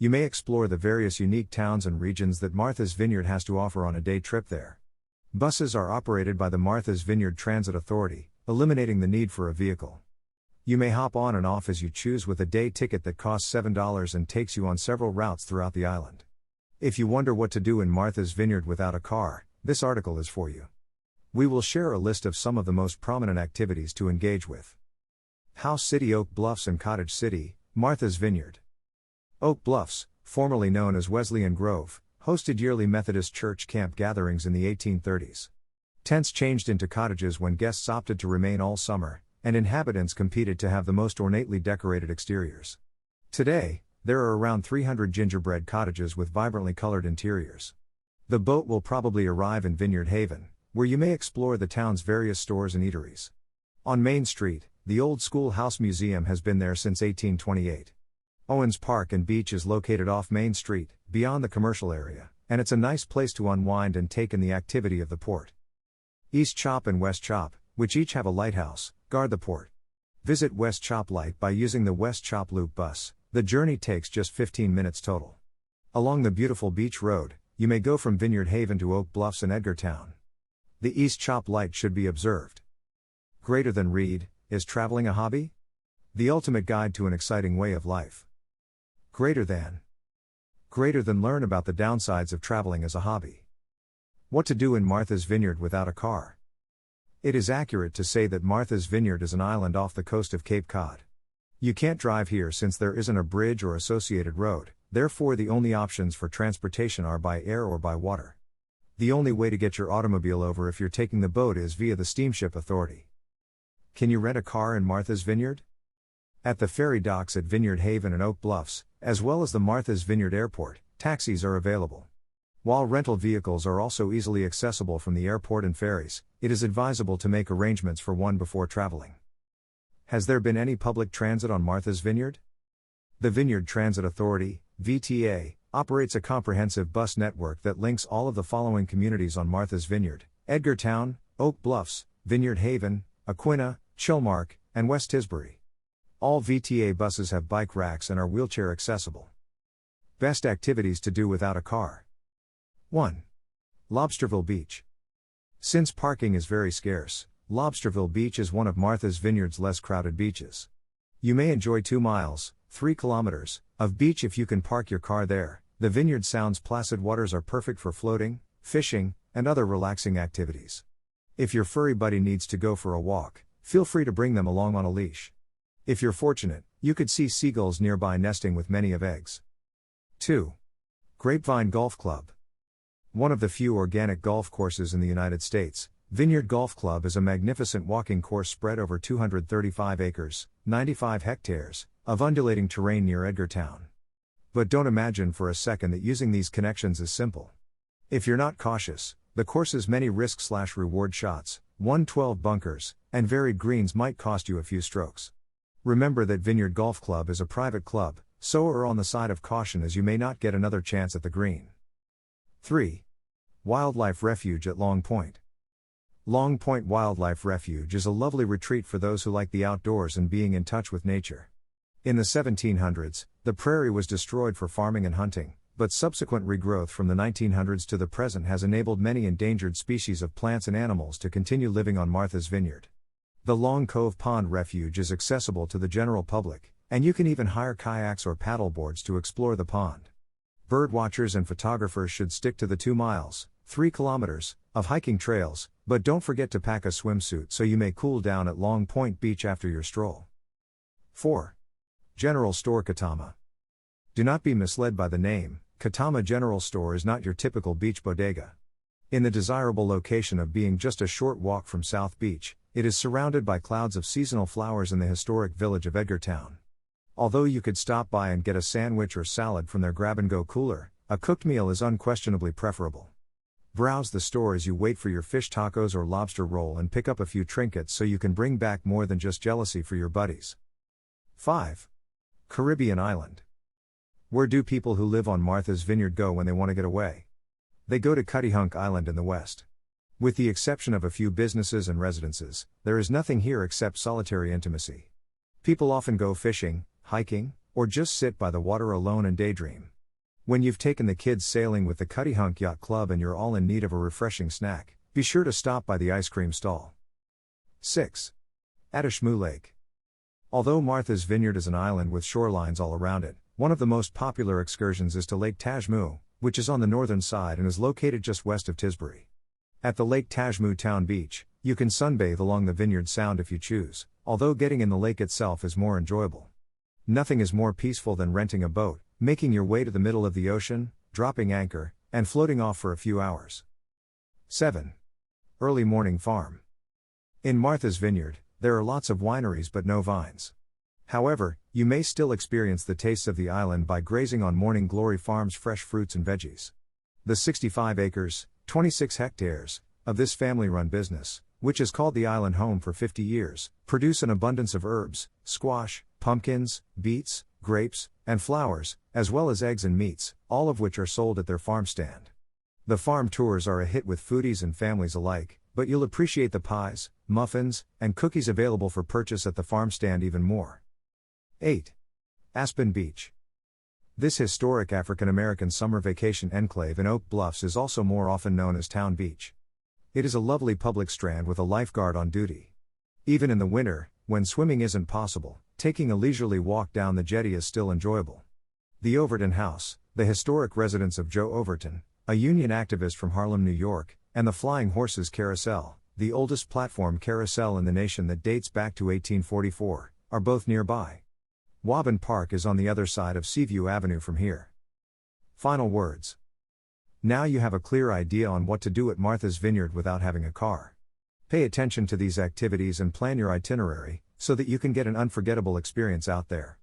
You may explore the various unique towns and regions that Martha's Vineyard has to offer on a day trip there. Buses are operated by the Martha's Vineyard Transit Authority, eliminating the need for a vehicle. You may hop on and off as you choose with a day ticket that costs $7 and takes you on several routes throughout the island. If you wonder what to do in Martha's Vineyard without a car, this article is for you. We will share a list of some of the most prominent activities to engage with. House City, Oak Bluffs and Cottage City, Martha's Vineyard. Oak Bluffs, formerly known as Wesleyan Grove, hosted yearly Methodist church camp gatherings in the 1830s. Tents changed into cottages when guests opted to remain all summer, and inhabitants competed to have the most ornately decorated exteriors. Today, there are around 300 gingerbread cottages with vibrantly colored interiors. The boat will probably arrive in Vineyard Haven, where you may explore the town's various stores and eateries. On Main Street, the Old School House Museum has been there since 1828. Owens Park and Beach is located off Main Street, beyond the commercial area, and it's a nice place to unwind and take in the activity of the port. East Chop and West Chop, which each have a lighthouse, guard the port. Visit West Chop Light by using the West Chop Loop bus. The journey takes just 15 minutes total. Along the beautiful Beach Road, you may go from Vineyard Haven to Oak Bluffs and Edgartown. The East Chop Light should be observed. Greater than read, is traveling a hobby? The ultimate guide to an exciting way of life. Greater than learn about the downsides of traveling as a hobby. What to do in Martha's Vineyard without a car. It is accurate to say that Martha's Vineyard is an island off the coast of Cape Cod. You can't drive here since there isn't a bridge or associated road, therefore the only options for transportation are by air or by water. The only way to get your automobile over if you're taking the boat is via the Steamship Authority. Can you rent a car in Martha's Vineyard? At the ferry docks at Vineyard Haven and Oak Bluffs, as well as the Martha's Vineyard Airport, taxis are available. While rental vehicles are also easily accessible from the airport and ferries, it is advisable to make arrangements for one before traveling. Has there been any public transit on Martha's Vineyard? The Vineyard Transit Authority, VTA, operates a comprehensive bus network that links all of the following communities on Martha's Vineyard: Edgartown, Oak Bluffs, Vineyard Haven, Aquina, Chilmark, and West Tisbury. All VTA buses have bike racks and are wheelchair accessible. Best activities to do without a car. 1. Lobsterville Beach. Since parking is very scarce, Lobsterville Beach is one of Martha's Vineyard's less crowded beaches. You may enjoy 2 miles, 3 kilometers, of beach if you can park your car there. The Vineyard Sound's placid waters are perfect for floating, fishing, and other relaxing activities. If your furry buddy needs to go for a walk, feel free to bring them along on a leash. If you're fortunate, you could see seagulls nearby nesting with many of eggs. 2. Grapevine Golf Club. One of the few organic golf courses in the United States, Vineyard Golf Club is a magnificent walking course spread over 235 acres, 95 hectares, of undulating terrain near Edgartown. But don't imagine for a second that using these connections is simple. If you're not cautious, the course's many risk/reward shots, 112 bunkers, and varied greens might cost you a few strokes. Remember that Vineyard Golf Club is a private club, so err on the side of caution as you may not get another chance at the green. 3. Wildlife Refuge at Long Point. Long Point Wildlife Refuge is a lovely retreat for those who like the outdoors and being in touch with nature. In the 1700s, the prairie was destroyed for farming and hunting, but subsequent regrowth from the 1900s to the present has enabled many endangered species of plants and animals to continue living on Martha's Vineyard. The Long Cove Pond Refuge is accessible to the general public, and you can even hire kayaks or paddleboards to explore the pond. Birdwatchers and photographers should stick to the 2 miles, 3 kilometers, of hiking trails, but don't forget to pack a swimsuit so you may cool down at Long Point Beach after your stroll. 4. General Store Katama. Do not be misled by the name. Katama General Store is not your typical beach bodega. In the desirable location of being just a short walk from South Beach, it is surrounded by clouds of seasonal flowers in the historic village of Edgartown. Although you could stop by and get a sandwich or salad from their grab-and-go cooler, a cooked meal is unquestionably preferable. Browse the store as you wait for your fish tacos or lobster roll and pick up a few trinkets so you can bring back more than just jealousy for your buddies. 5. Caribbean Island. Where do people who live on Martha's Vineyard go when they want to get away? They go to Cuttyhunk Island in the west. With the exception of a few businesses and residences, there is nothing here except solitary intimacy. People often go fishing, hiking, Or just sit by the water alone and daydream. When you've taken the kids sailing with the Cuttyhunk Yacht Club and you're all in need of a refreshing snack, be sure to stop by the ice cream stall. 6. Adishmu Lake. Although Martha's Vineyard is an island with shorelines all around it, one of the most popular excursions is to Lake Tajmu, which is on the northern side and is located just west of Tisbury. At the Lake Tajmu town beach, you can sunbathe along the Vineyard Sound if you choose, although getting in the lake itself is more enjoyable. Nothing is more peaceful than renting a boat, making your way to the middle of the ocean, dropping anchor, and floating off for a few hours. 7. Early Morning Farm. In Martha's Vineyard, there are lots of wineries but no vines. However, you may still experience the tastes of the island by grazing on Morning Glory Farm's fresh fruits and veggies. The 65 acres, 26 hectares, of this family-run business, which has called the island home for 50 years, produce an abundance of herbs, squash, pumpkins, beets, grapes, and flowers, as well as eggs and meats, all of which are sold at their farm stand. The farm tours are a hit with foodies and families alike, but you'll appreciate the pies, muffins, and cookies available for purchase at the farm stand even more. 8. Aspen Beach. This historic African-American summer vacation enclave in Oak Bluffs is also more often known as Town Beach. It is a lovely public strand with a lifeguard on duty. Even in the winter, when swimming isn't possible, taking a leisurely walk down the jetty is still enjoyable. The Overton House, the historic residence of Joe Overton, a union activist from Harlem, New York, and the Flying Horses Carousel, the oldest platform carousel in the nation that dates back to 1844, are both nearby. Waban Park is on the other side of Seaview Avenue from here. Final words. Now you have a clear idea on what to do at Martha's Vineyard without having a car. Pay attention to these activities and plan your itinerary, so that you can get an unforgettable experience out there.